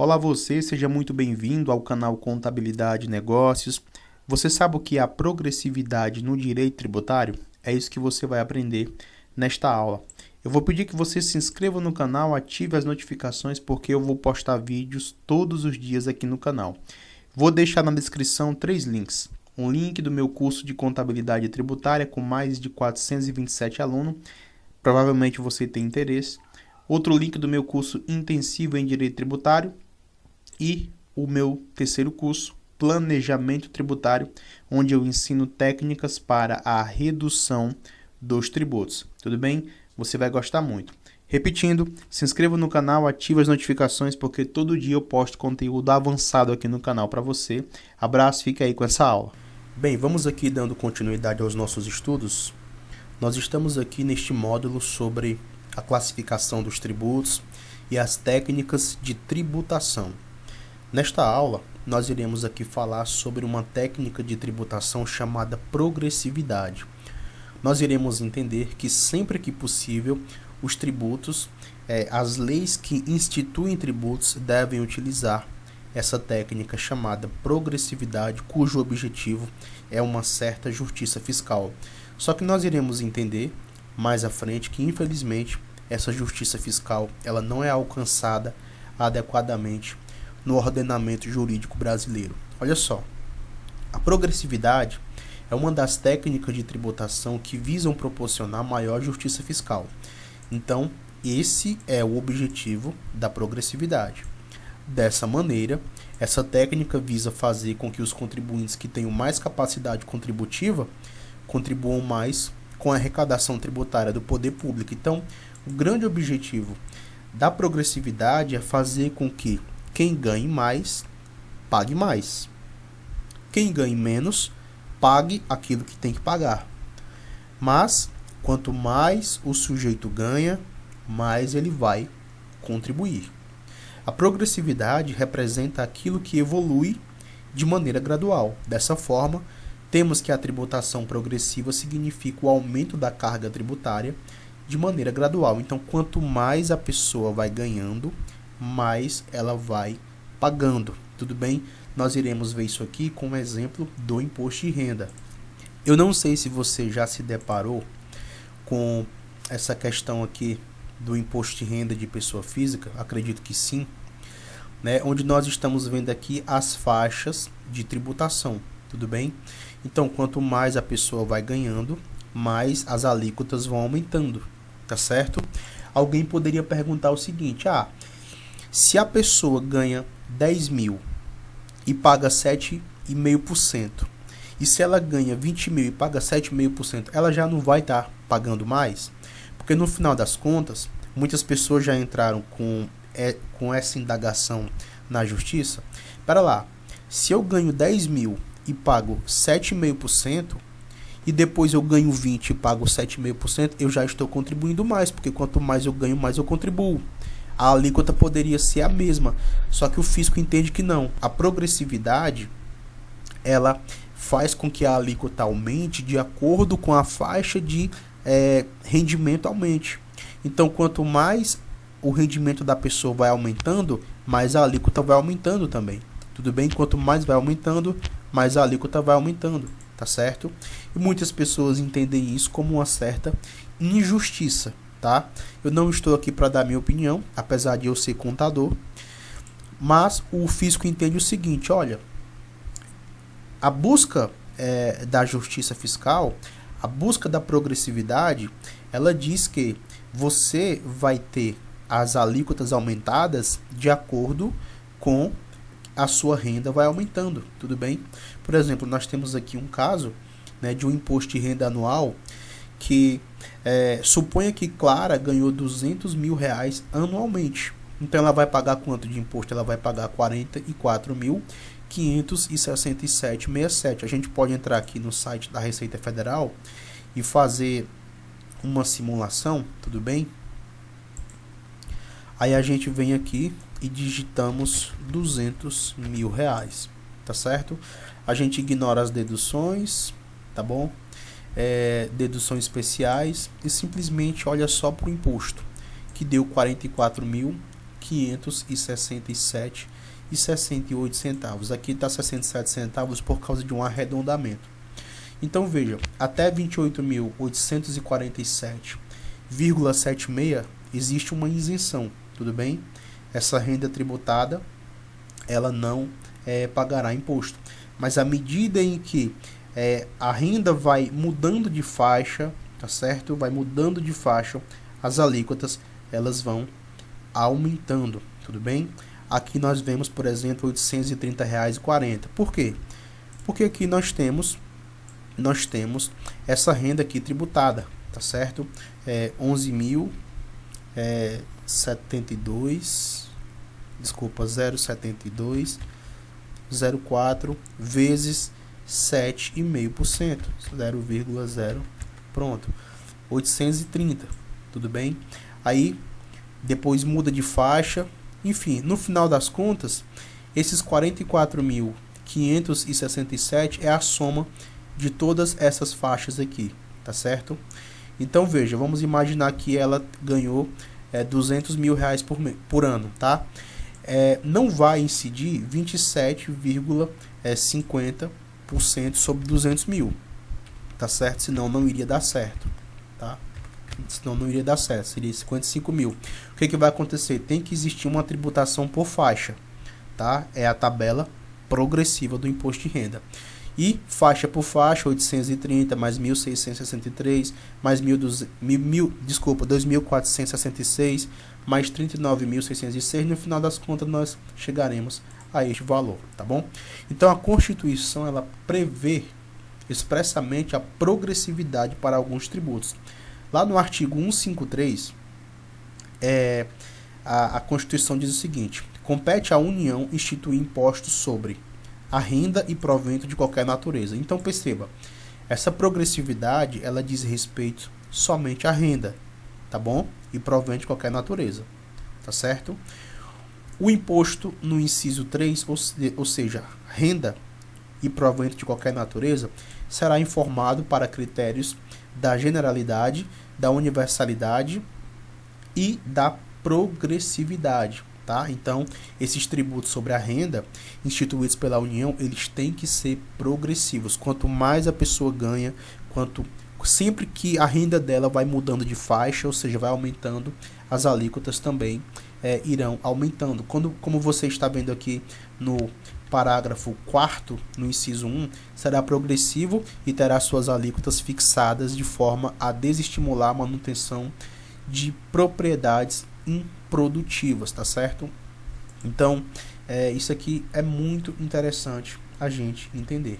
Olá você, seja muito bem-vindo ao canal Contabilidade e Negócios. Você sabe o que é a progressividade no direito tributário? É isso que você vai aprender nesta aula. Eu vou pedir que você se inscreva no canal, ative as notificações porque eu vou postar vídeos todos os dias aqui no canal. Vou deixar na descrição 3 links. Um link do meu curso de Contabilidade Tributária com mais de 427 alunos. Provavelmente você tem interesse. Outro link do meu curso intensivo em Direito Tributário. E o meu terceiro curso, Planejamento Tributário, onde eu ensino técnicas para a redução dos tributos. Tudo bem? Você vai gostar muito. Repetindo, se inscreva no canal, ative as notificações, porque todo dia eu posto conteúdo avançado aqui no canal para você. Abraço, fica aí com essa aula. Bem, vamos aqui dando continuidade aos nossos estudos. Nós estamos aqui neste módulo sobre a classificação dos tributos e as técnicas de tributação. Nesta aula, nós iremos aqui falar sobre uma técnica de tributação chamada progressividade. Nós iremos entender que sempre que possível, os tributos, as leis que instituem tributos devem utilizar essa técnica chamada progressividade, cujo objetivo é uma certa justiça fiscal. Só que nós iremos entender mais à frente que, infelizmente, essa justiça fiscal ela não é alcançada adequadamente no ordenamento jurídico brasileiro. Olha só, a progressividade é uma das técnicas de tributação que visam proporcionar maior justiça fiscal. Então, esse é o objetivo da progressividade. Dessa maneira, essa técnica visa fazer com que os contribuintes que tenham mais capacidade contributiva contribuam mais com a arrecadação tributária do poder público. Então, o grande objetivo da progressividade é fazer com que quem ganhe mais, pague mais. Quem ganhe menos, pague aquilo que tem que pagar. Mas, quanto mais o sujeito ganha, mais ele vai contribuir. A progressividade representa aquilo que evolui de maneira gradual. Dessa forma, temos que a tributação progressiva significa o aumento da carga tributária de maneira gradual. Então, quanto mais a pessoa vai ganhando, mais ela vai pagando. Tudo bem? Nós iremos ver isso aqui com um exemplo do imposto de renda. Eu não sei se você já se deparou com essa questão aqui do imposto de renda de pessoa física, acredito que sim, né? Onde nós estamos vendo aqui as faixas de tributação, tudo bem? Então, quanto mais a pessoa vai ganhando, mais as alíquotas vão aumentando, tá certo? Alguém poderia perguntar o seguinte, se a pessoa ganha 10 mil e paga 7,5%, e se ela ganha 20 mil e paga 7,5%, ela já não vai estar pagando mais? Porque no final das contas, muitas pessoas já entraram com essa indagação na justiça. Espera lá, se eu ganho 10 mil e pago 7,5%, e depois eu ganho 20 e pago 7,5%, eu já estou contribuindo mais, porque quanto mais eu ganho, mais eu contribuo. A alíquota poderia ser a mesma, só que o fisco entende que não. A progressividade, ela faz com que a alíquota aumente de acordo com a faixa de rendimento aumente. Então, quanto mais o rendimento da pessoa vai aumentando, mais a alíquota vai aumentando também. Tudo bem? Quanto mais vai aumentando, mais a alíquota vai aumentando, tá certo? E muitas pessoas entendem isso como uma certa injustiça. Tá? Eu não estou aqui para dar minha opinião, apesar de eu ser contador, mas o fisco entende o seguinte, olha, a busca da justiça fiscal, a busca da progressividade, ela diz que você vai ter as alíquotas aumentadas de acordo com a sua renda vai aumentando, tudo bem? Por exemplo, nós temos aqui um caso, né, de um imposto de renda anual que suponha que Clara ganhou 200 mil reais anualmente. Então ela vai pagar quanto de imposto? Ela vai pagar 44.567,67. A gente pode entrar aqui no site da Receita Federal e fazer uma simulação, tudo bem? Aí a gente vem aqui e digitamos 200 mil reais, tá certo? A gente ignora as deduções, tá bom? Deduções especiais e simplesmente olha só para o imposto, que deu 44.000 567,68. Aqui está 67 centavos por causa de um arredondamento. Então veja, até 28.847,76 existe uma isenção, tudo bem? Essa renda tributada, ela não pagará imposto. Mas à medida em que a renda vai mudando de faixa, tá certo? Vai mudando de faixa, as alíquotas elas vão aumentando, tudo bem? Aqui nós vemos, por exemplo, R$ 830,40. Por quê? Porque aqui nós temos essa renda aqui tributada, tá certo? 11.072, desculpa, 0,7204 vezes 7,5%, 0,0, pronto, 830, tudo bem? Aí depois muda de faixa, enfim, no final das contas, esses 44.567 é a soma de todas essas faixas aqui, tá certo? Então veja, vamos imaginar que ela ganhou R$200 mil por ano, tá? Não vai incidir 27,50% sobre 200 mil, tá certo? Senão não iria dar certo, tá? Senão não iria dar certo, seria 55 mil. O que vai acontecer? Tem que existir uma tributação por faixa, tá? É a tabela progressiva do imposto de renda. E faixa por faixa, 830 mais 1.663 mais 2.466 mais 39.606, no final das contas nós chegaremos a este valor, tá bom? Então a Constituição ela prevê expressamente a progressividade para alguns tributos. Lá no artigo 153, a Constituição diz o seguinte: compete à União instituir impostos sobre a renda e provento de qualquer natureza. Então perceba, essa progressividade ela diz respeito somente à renda, tá bom? E provento de qualquer natureza, tá certo? O imposto no inciso 3, ou seja, renda e provento de qualquer natureza, será informado para critérios da generalidade, da universalidade e da progressividade, tá? Então, esses tributos sobre a renda instituídos pela União, eles têm que ser progressivos. Quanto mais a pessoa ganha, sempre que a renda dela vai mudando de faixa, ou seja, vai aumentando, as alíquotas também irão aumentando. Como você está vendo aqui no parágrafo 4º, no inciso 1, será progressivo e terá suas alíquotas fixadas de forma a desestimular a manutenção de propriedades improdutivas, tá certo? Então, isso aqui é muito interessante a gente entender.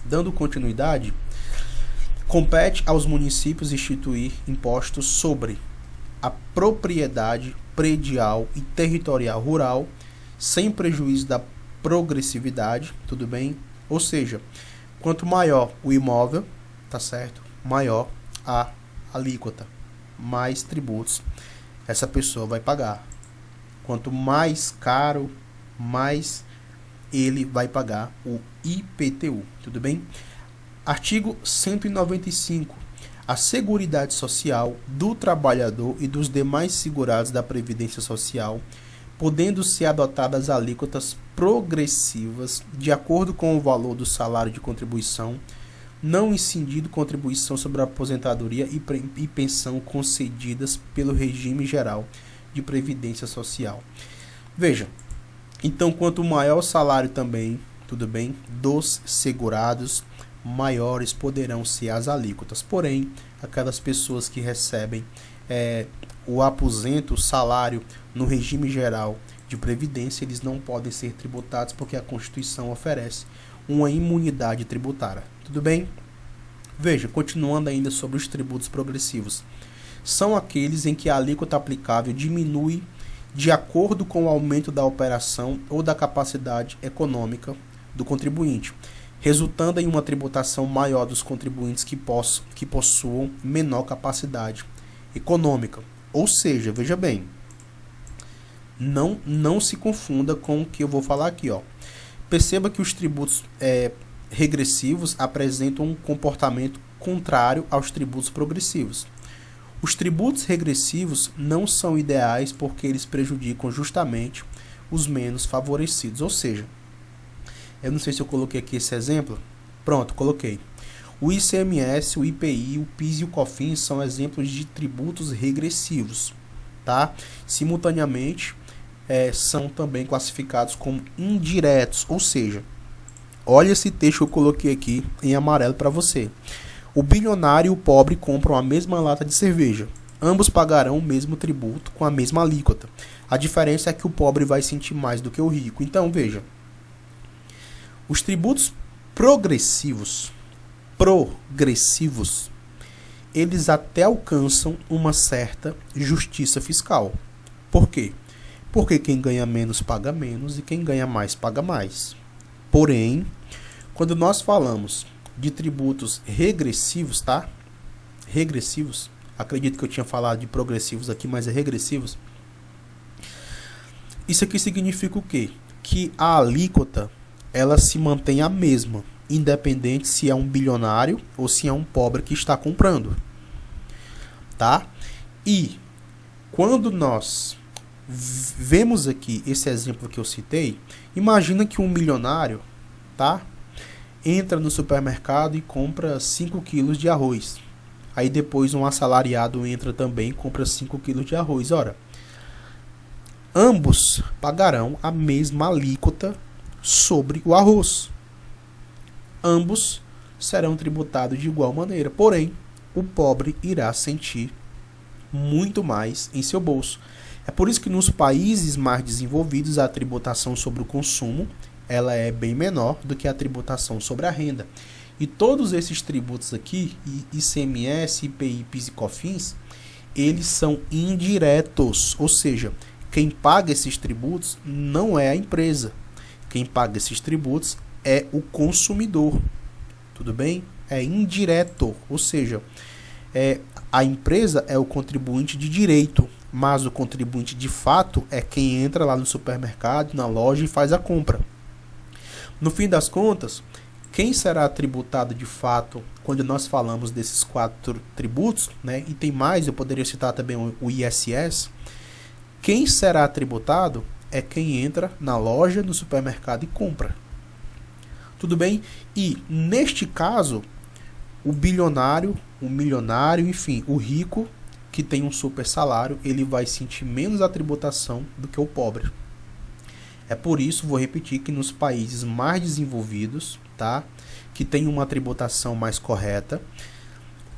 Dando continuidade, compete aos municípios instituir impostos sobre a propriedade predial e territorial rural, sem prejuízo da progressividade, tudo bem? Ou seja, quanto maior o imóvel, tá certo? Maior a alíquota, mais tributos essa pessoa vai pagar. Quanto mais caro, mais ele vai pagar o IPTU, tudo bem? Artigo 195. A Seguridade Social do trabalhador e dos demais segurados da Previdência Social, podendo ser adotadas alíquotas progressivas de acordo com o valor do salário de contribuição, não incidindo contribuição sobre a aposentadoria e pensão concedidas pelo regime geral de Previdência Social. Veja, então quanto maior o salário também, tudo bem, dos segurados, maiores poderão ser as alíquotas. Porém, aquelas pessoas que recebem o aposento, o salário no regime geral de previdência, eles não podem ser tributados porque a Constituição oferece uma imunidade tributária. Tudo bem? Veja, continuando ainda sobre os tributos progressivos. São aqueles em que a alíquota aplicável diminui de acordo com o aumento da operação ou da capacidade econômica do contribuinte, resultando em uma tributação maior dos contribuintes que possuam menor capacidade econômica. Ou seja, veja bem, não se confunda com o que eu vou falar aqui, ó. Perceba que os tributos regressivos apresentam um comportamento contrário aos tributos progressivos. Os tributos regressivos não são ideais porque eles prejudicam justamente os menos favorecidos. Ou seja, eu não sei se eu coloquei aqui esse exemplo. Pronto, coloquei. O ICMS, o IPI, o PIS e o COFINS são exemplos de tributos regressivos, tá? Simultaneamente, são também classificados como indiretos, ou seja, olha esse texto que eu coloquei aqui em amarelo para você. O bilionário e o pobre compram a mesma lata de cerveja. Ambos pagarão o mesmo tributo com a mesma alíquota. A diferença é que o pobre vai sentir mais do que o rico. Então, veja, os tributos progressivos, eles até alcançam uma certa justiça fiscal. Por quê? Porque quem ganha menos paga menos e quem ganha mais paga mais. Porém, quando nós falamos de tributos regressivos, tá? Regressivos, acredito que eu tinha falado de progressivos aqui, mas é regressivos. Isso aqui significa o quê? Que a alíquota, ela se mantém a mesma, independente se é um bilionário ou se é um pobre que está comprando, tá? E quando nós vemos aqui esse exemplo que eu citei, imagina que um milionário, tá? Entra no supermercado e compra 5 quilos de arroz. Aí depois um assalariado entra também e compra 5 quilos de arroz. Ora, ambos pagarão a mesma alíquota sobre o arroz. Ambos serão tributados de igual maneira, porém, o pobre irá sentir muito mais em seu bolso. É por isso que nos países mais desenvolvidos a tributação sobre o consumo ela é bem menor do que a tributação sobre a renda. E todos esses tributos aqui, ICMS, IPI, PIS e COFINS, eles são indiretos, ou seja, quem paga esses tributos não é a empresa. Quem paga esses tributos é o consumidor. Tudo bem? É indireto, ou seja, a empresa é o contribuinte de direito, mas o contribuinte de fato é quem entra lá no supermercado, na loja e faz a compra. No fim das contas, quem será tributado de fato quando nós falamos desses 4 tributos, né? E tem mais, eu poderia citar também o ISS. Quem será tributado é quem entra na loja, no supermercado e compra. Tudo bem? E, neste caso, o bilionário, o milionário, enfim, o rico que tem um super salário, ele vai sentir menos a tributação do que o pobre. É por isso, vou repetir, que nos países mais desenvolvidos, tá, que tem uma tributação mais correta,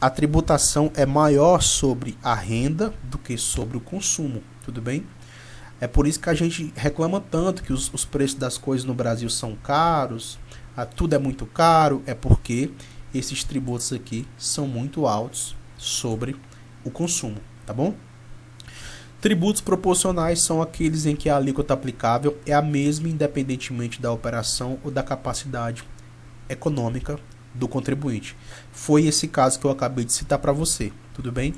a tributação é maior sobre a renda do que sobre o consumo, tudo bem? É por isso que a gente reclama tanto que os preços das coisas no Brasil são caros, tudo é muito caro, é porque esses tributos aqui são muito altos sobre o consumo, tá bom? Tributos proporcionais são aqueles em que a alíquota aplicável é a mesma independentemente da operação ou da capacidade econômica do contribuinte. Foi esse caso que eu acabei de citar para você, tudo bem?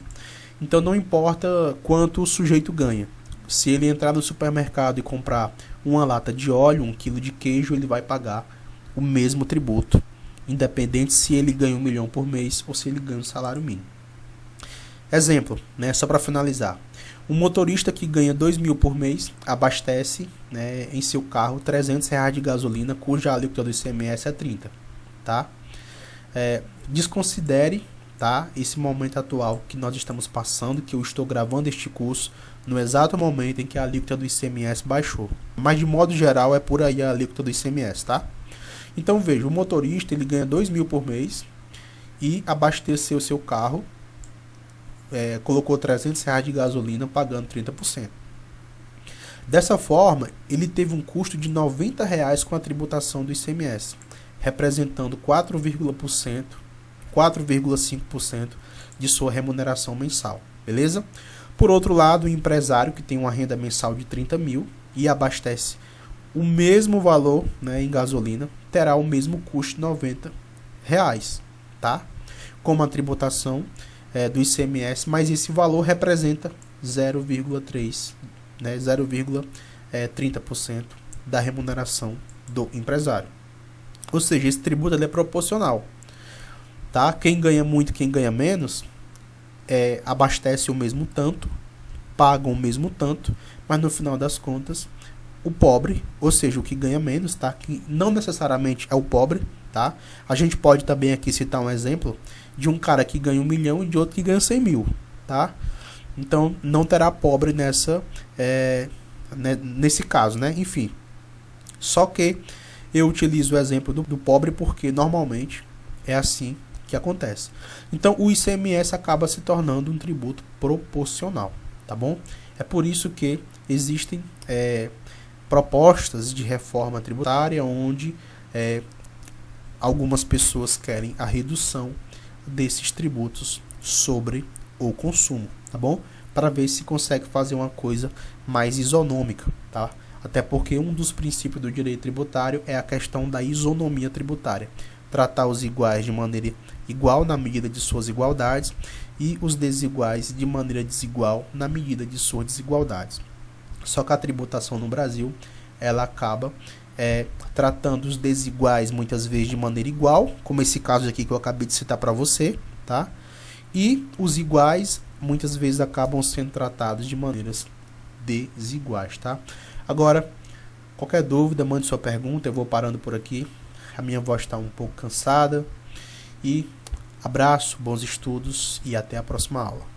Então não importa quanto o sujeito ganha. Se ele entrar no supermercado e comprar uma lata de óleo, 1 quilo de queijo, ele vai pagar o mesmo tributo, independente se ele ganha 1 milhão por mês ou se ele ganha um salário mínimo. Exemplo, né, só para finalizar. Um motorista que ganha 2 mil por mês abastece, né, em seu carro R$300 de gasolina, cuja alíquota do ICMS é 30, tá? Desconsidere, tá, esse momento atual que nós estamos passando, que eu estou gravando este curso no exato momento em que a alíquota do ICMS baixou. Mas de modo geral é por aí a alíquota do ICMS, tá? Então veja, o motorista ele ganha 2 mil por mês e abasteceu seu carro, colocou R$300 de gasolina pagando 30%. Dessa forma, ele teve um custo de R$90 com a tributação do ICMS, representando 4,5% de sua remuneração mensal, beleza? Por outro lado, o empresário que tem uma renda mensal de 30 mil e abastece o mesmo valor, né, em gasolina, terá o mesmo custo de R$90, tá? Com a tributação do ICMS, mas esse valor representa 0,3%, né, 0,30% da remuneração do empresário. Ou seja, esse tributo ele é proporcional, tá? Quem ganha muito, quem ganha menos, abastecem o mesmo tanto, pagam o mesmo tanto, mas no final das contas, o pobre, ou seja, o que ganha menos, tá? Que não necessariamente é o pobre, tá? A gente pode também aqui citar um exemplo de um cara que ganha 1 milhão e de outro que ganha 100 mil, tá? Então, não terá pobre nesse caso, né? Enfim, só que eu utilizo o exemplo do pobre porque normalmente é assim que acontece. Então, o ICMS acaba se tornando um tributo proporcional, tá bom? É por isso que existem propostas de reforma tributária onde algumas pessoas querem a redução desses tributos sobre o consumo, tá bom? Para ver se consegue fazer uma coisa mais isonômica, tá? Até porque um dos princípios do direito tributário é a questão da isonomia tributária. Tratar os iguais de maneira igual na medida de suas igualdades e os desiguais de maneira desigual na medida de suas desigualdades. Só que a tributação no Brasil, ela acaba tratando os desiguais muitas vezes de maneira igual, como esse caso aqui que eu acabei de citar para você, tá? E os iguais muitas vezes acabam sendo tratados de maneiras desiguais, tá? Agora, qualquer dúvida, mande sua pergunta, eu vou parando por aqui. A minha voz está um pouco cansada. E abraço, bons estudos e até a próxima aula.